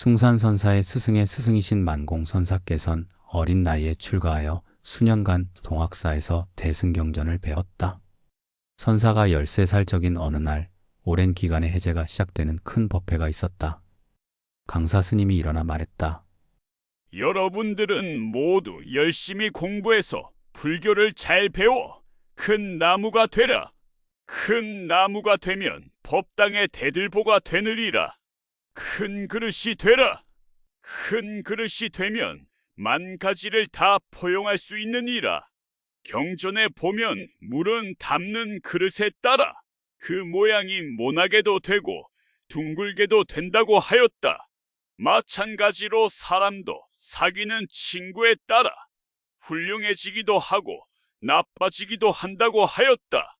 숭산선사의 스승의 스승이신 만공선사께선 어린 나이에 출가하여 수년간 동학사에서 대승경전을 배웠다. 선사가 13살 적인 어느 날 오랜 기간의 해제가 시작되는 큰 법회가 있었다. 강사 스님이 일어나 말했다. 여러분들은 모두 열심히 공부해서 불교를 잘 배워 큰 나무가 되라. 큰 나무가 되면 법당의 대들보가 되느니라. 큰 그릇이 되라. 큰 그릇이 되면 만 가지를 다 포용할 수 있느니라. 경전에 보면 물은 담는 그릇에 따라 그 모양이 모나게도 되고 둥글게도 된다고 하였다. 마찬가지로 사람도 사귀는 친구에 따라 훌륭해지기도 하고 나빠지기도 한다고 하였다.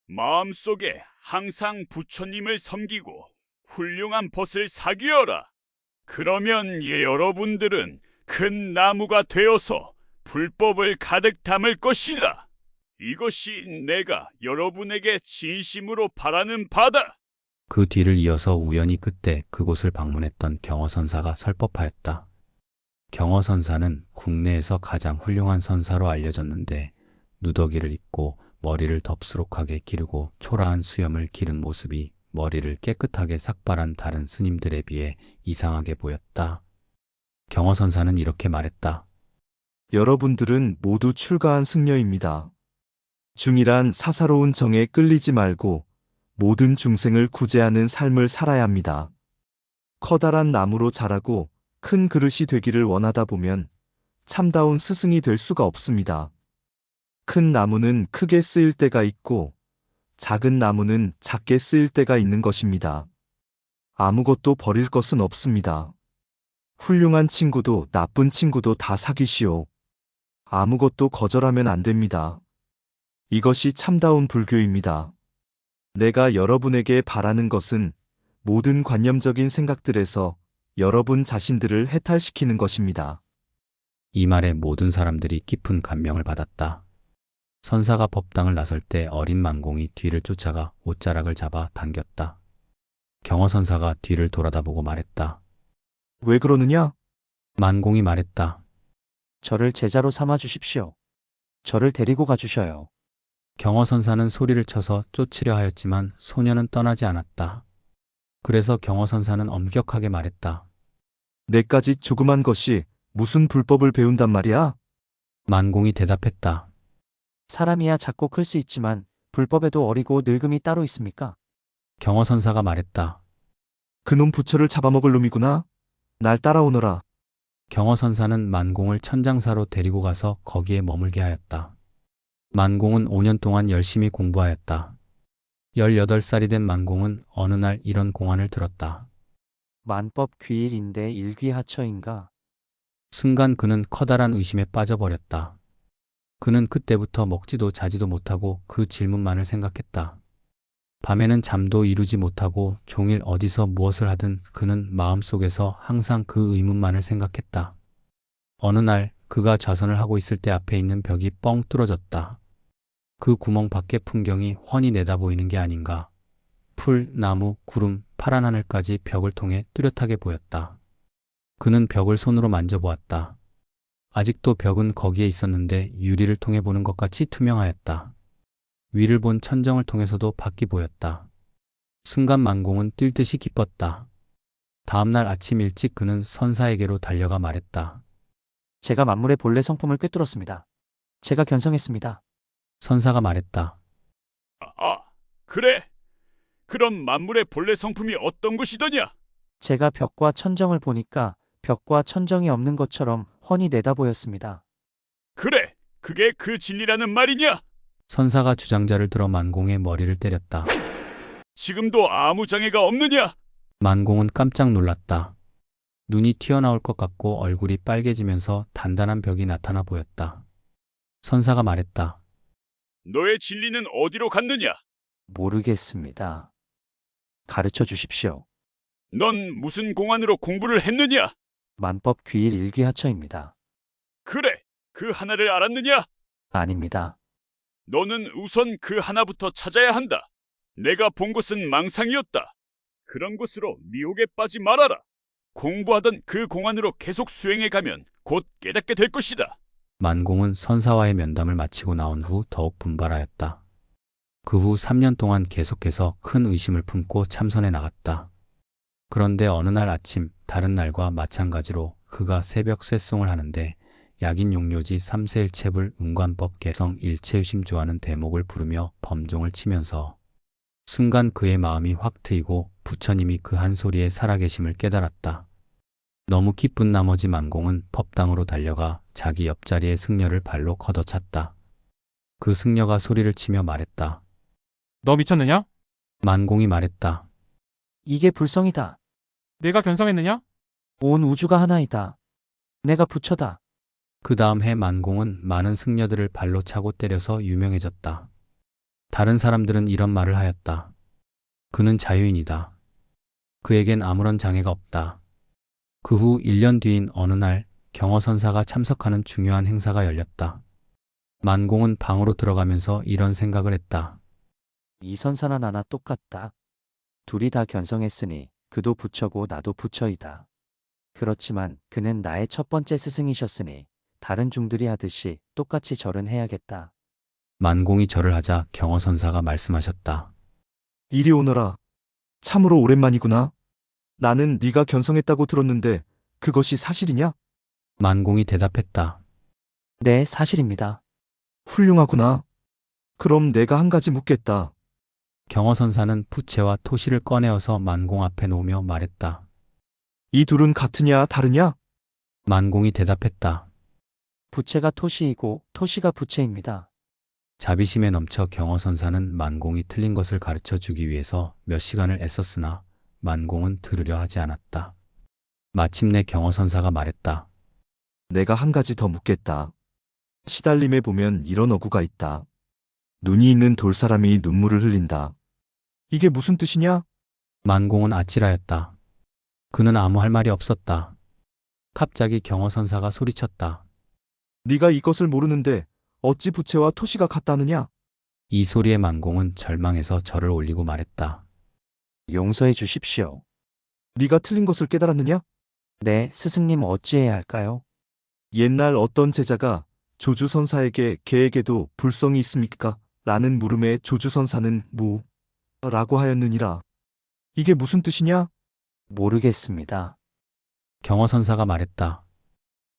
마음속에 항상 부처님을 섬기고 훌륭한 벗을 사귀어라. 그러면 여러분들은 큰 나무가 되어서 불법을 가득 담을 것이다. 이것이 내가 여러분에게 진심으로 바라는 바다. 그 뒤를 이어서 우연히 그때 그곳을 방문했던 경허선사가 설법하였다. 경허선사는 국내에서 가장 훌륭한 선사로 알려졌는데 누더기를 입고 머리를 덥수룩하게 기르고 초라한 수염을 기른 모습이 머리를 깨끗하게 삭발한 다른 스님들에 비해 이상하게 보였다. 경허선사는 이렇게 말했다. 여러분들은 모두 출가한 승려입니다. 중이란 사사로운 정에 끌리지 말고 모든 중생을 구제하는 삶을 살아야 합니다. 커다란 나무로 자라고 큰 그릇이 되기를 원하다 보면 참다운 스승이 될 수가 없습니다. 큰 나무는 크게 쓰일 때가 있고 작은 나무는 작게 쓰일 때가 있는 것입니다. 아무것도 버릴 것은 없습니다. 훌륭한 친구도 나쁜 친구도 다 사귀시오. 아무것도 거절하면 안 됩니다. 이것이 참다운 불교입니다. 내가 여러분에게 바라는 것은 모든 관념적인 생각들에서 여러분 자신들을 해탈시키는 것입니다. 이 말에 모든 사람들이 깊은 감명을 받았다. 선사가 법당을 나설 때 어린 만공이 뒤를 쫓아가 옷자락을 잡아 당겼다. 경허선사가 뒤를 돌아다보고 말했다. 왜 그러느냐? 만공이 말했다. 저를 제자로 삼아 주십시오. 저를 데리고 가주셔요. 경허선사는 소리를 쳐서 쫓으려 하였지만 소녀는 떠나지 않았다. 그래서 경허선사는 엄격하게 말했다. 내까지 조그만 것이 무슨 불법을 배운단 말이야? 만공이 대답했다. 사람이야 작고 클 수 있지만 불법에도 어리고 늙음이 따로 있습니까? 경허선사가 말했다. 그놈 부처를 잡아먹을 놈이구나. 날 따라오너라. 경허선사는 만공을 천장사로 데리고 가서 거기에 머물게 하였다. 만공은 5년 동안 열심히 공부하였다. 18살이 된 만공은 어느 날 이런 공안을 들었다. 만법 귀일인데 일귀하처인가? 순간 그는 커다란 의심에 빠져버렸다. 그는 그때부터 먹지도 자지도 못하고 그 질문만을 생각했다. 밤에는 잠도 이루지 못하고 종일 어디서 무엇을 하든 그는 마음속에서 항상 그 의문만을 생각했다. 어느 날 그가 좌선을 하고 있을 때 앞에 있는 벽이 뻥 뚫어졌다. 그 구멍 밖의 풍경이 훤히 내다보이는 게 아닌가. 풀, 나무, 구름, 파란 하늘까지 벽을 통해 뚜렷하게 보였다. 그는 벽을 손으로 만져보았다. 아직도 벽은 거기에 있었는데 유리를 통해 보는 것 같이 투명하였다. 위를 본 천정을 통해서도 밖이 보였다. 순간 만공은 뛸 듯이 기뻤다. 다음날 아침 일찍 그는 선사에게로 달려가 말했다. 제가 만물의 본래 성품을 꿰뚫었습니다. 제가 견성했습니다. 선사가 말했다. 그래. 그럼 만물의 본래 성품이 어떤 것이더냐? 제가 벽과 천정을 보니까 벽과 천정이 없는 것처럼 훤히 내다보였습니다. 그래. 그게 그 진리라는 말이냐? 선사가 주장자를 들어 만공의 머리를 때렸다. 지금도 아무 장애가 없느냐? 만공은 깜짝 놀랐다. 눈이 튀어나올 것 같고 얼굴이 빨개지면서 단단한 벽이 나타나 보였다. 선사가 말했다. 너의 진리는 어디로 갔느냐? 모르겠습니다. 가르쳐 주십시오. 넌 무슨 공안으로 공부를 했느냐? 만법 귀일 일귀하처입니다. 그래. 그 하나를 알았느냐? 아닙니다. 너는 우선 그 하나부터 찾아야 한다. 내가 본 것은 망상이었다. 그런 것으로 미혹에 빠지 말아라. 공부하던 그 공안으로 계속 수행해 가면 곧 깨닫게 될 것이다. 만공은 선사와의 면담을 마치고 나온 후 더욱 분발하였다. 그 후 3년 동안 계속해서 큰 의심을 품고 참선해 나갔다. 그런데 어느 날 아침 다른 날과 마찬가지로 그가 새벽 쇳송을 하는데 약인 용료지 3세일체불 은관법 개성 일체유심조하는 대목을 부르며 범종을 치면서 순간 그의 마음이 확 트이고 부처님이 그 한 소리에 살아계심을 깨달았다. 너무 기쁜 나머지 만공은 법당으로 달려가 자기 옆자리의 승려를 발로 걷어찼다. 그 승려가 소리를 치며 말했다. 너 미쳤느냐? 만공이 말했다. 이게 불성이다. 내가 견성했느냐? 온 우주가 하나이다. 내가 부처다. 그 다음 해 만공은 많은 승려들을 발로 차고 때려서 유명해졌다. 다른 사람들은 이런 말을 하였다. 그는 자유인이다. 그에겐 아무런 장애가 없다. 그 후 1년 뒤인 어느 날 경허선사가 참석하는 중요한 행사가 열렸다. 만공은 방으로 들어가면서 이런 생각을 했다. 이 선사나 나나 똑같다. 둘이 다 견성했으니 그도 부처고 나도 부처이다. 그렇지만 그는 나의 첫 번째 스승이셨으니 다른 중들이 하듯이 똑같이 절은 해야겠다. 만공이 절을 하자 경허선사가 말씀하셨다. 이리 오너라. 참으로 오랜만이구나. 나는 네가 견성했다고 들었는데 그것이 사실이냐? 만공이 대답했다. 네, 사실입니다. 훌륭하구나. 그럼 내가 한 가지 묻겠다. 경허선사는 부채와 토시를 꺼내어서 만공 앞에 놓으며 말했다. 이 둘은 같으냐 다르냐? 만공이 대답했다. 부채가 토시이고 토시가 부채입니다. 자비심에 넘쳐 경허선사는 만공이 틀린 것을 가르쳐 주기 위해서 몇 시간을 애썼으나 만공은 들으려 하지 않았다. 마침내 경허선사가 말했다. 내가 한 가지 더 묻겠다. 시달림에 보면 이런 어구가 있다. 눈이 있는 돌사람이 눈물을 흘린다. 이게 무슨 뜻이냐? 만공은 아찔하였다. 그는 아무 할 말이 없었다. 갑자기 경허선사가 소리쳤다. 네가 이것을 모르는데 어찌 부채와 토시가 같다느냐? 이 소리에 만공은 절망해서 절을 올리고 말했다. 용서해 주십시오. 네가 틀린 것을 깨달았느냐? 네, 스승님 어찌해야 할까요? 옛날 어떤 제자가 조주선사에게 개에게도 불성이 있습니까? 라는 물음에 조주선사는 무 라고 하였느니라. 이게 무슨 뜻이냐? 모르겠습니다. 경허선사가 말했다.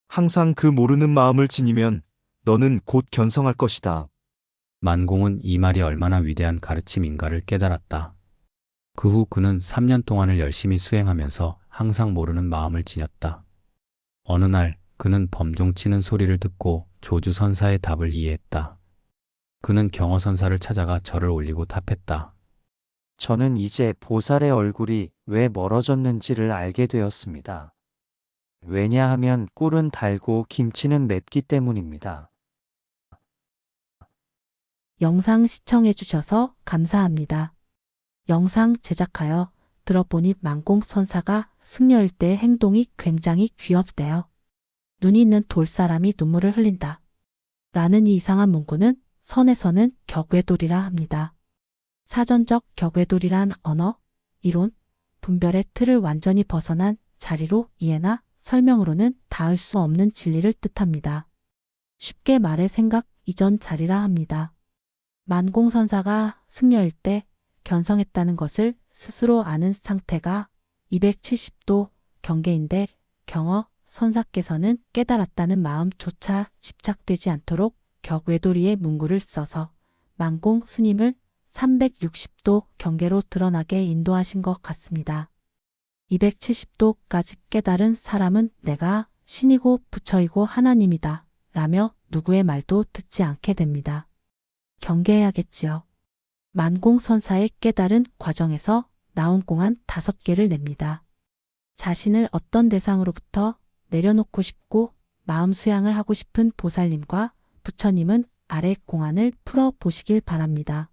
항상 그 모르는 마음을 지니면 너는 곧 견성할 것이다. 만공은 이 말이 얼마나 위대한 가르침인가를 깨달았다. 그 후 그는 3년 동안을 열심히 수행하면서 항상 모르는 마음을 지녔다. 어느 날 그는 범종치는 소리를 듣고 조주선사의 답을 이해했다. 그는 경허선사를 찾아가 절을 올리고 답했다. 저는 이제 보살의 얼굴이 왜 멀어졌는지를 알게 되었습니다. 왜냐하면 꿀은 달고 김치는 맵기 때문입니다. 영상 시청해주셔서 감사합니다. 영상 제작하여 들어보니 만공선사가 승려일 때 행동이 굉장히 귀엽대요. 눈이 있는 돌사람이 눈물을 흘린다. 라는 이 이상한 문구는 선에서는 격외돌이라 합니다. 사전적 격외돌이란 언어, 이론, 분별의 틀을 완전히 벗어난 자리로 이해나 설명으로는 닿을 수 없는 진리를 뜻합니다. 쉽게 말해 생각 이전 자리라 합니다. 만공선사가 승려일 때 견성했다는 것을 스스로 아는 상태가 270도 경계인데 경허 선사께서는 깨달았다는 마음조차 집착되지 않도록 격외도리의 문구를 써서 만공 스님을 360도 경계로 드러나게 인도하신 것 같습니다. 270도까지 깨달은 사람은 내가 신이고 부처이고 하나님이다 라며 누구의 말도 듣지 않게 됩니다. 경계해야겠지요. 만공선사의 깨달은 과정에서 나온 공안 5개를 냅니다. 자신을 어떤 대상으로부터 내려놓고 싶고 마음 수양을 하고 싶은 보살님과 부처님은 아래 공안을 풀어 보시길 바랍니다.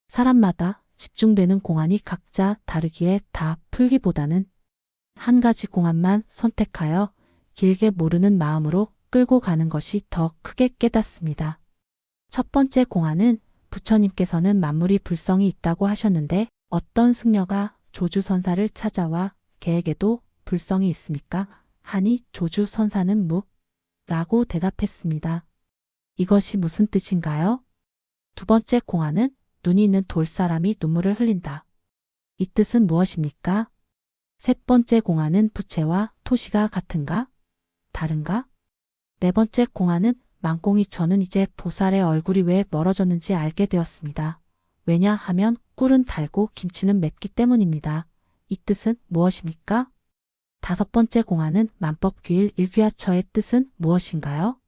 사람마다 집중되는 공안이 각자 다르기에 다 풀기보다는 한 가지 공안만 선택하여 길게 모르는 마음으로 끌고 가는 것이 더 크게 깨닫습니다. 첫 번째 공안은 부처님께서는 만물이 불성이 있다고 하셨는데 어떤 승려가 조주선사를 찾아와 개에게도 불성이 있습니까? 하니 조주 선사는 무 라고 대답했습니다. 이것이 무슨 뜻인가요? 두 번째 공안은 눈이 있는 돌사람이 눈물을 흘린다. 이 뜻은 무엇입니까? 셋 번째 공안은 부채와 토시가 같은가? 다른가? 네 번째 공안은 망공이 저는 이제 보살의 얼굴이 왜 멀어졌는지 알게 되었습니다. 왜냐하면 꿀은 달고 김치는 맵기 때문입니다. 이 뜻은 무엇입니까? 다섯 번째 공안은 만법규일 일귀하처의 뜻은 무엇인가요?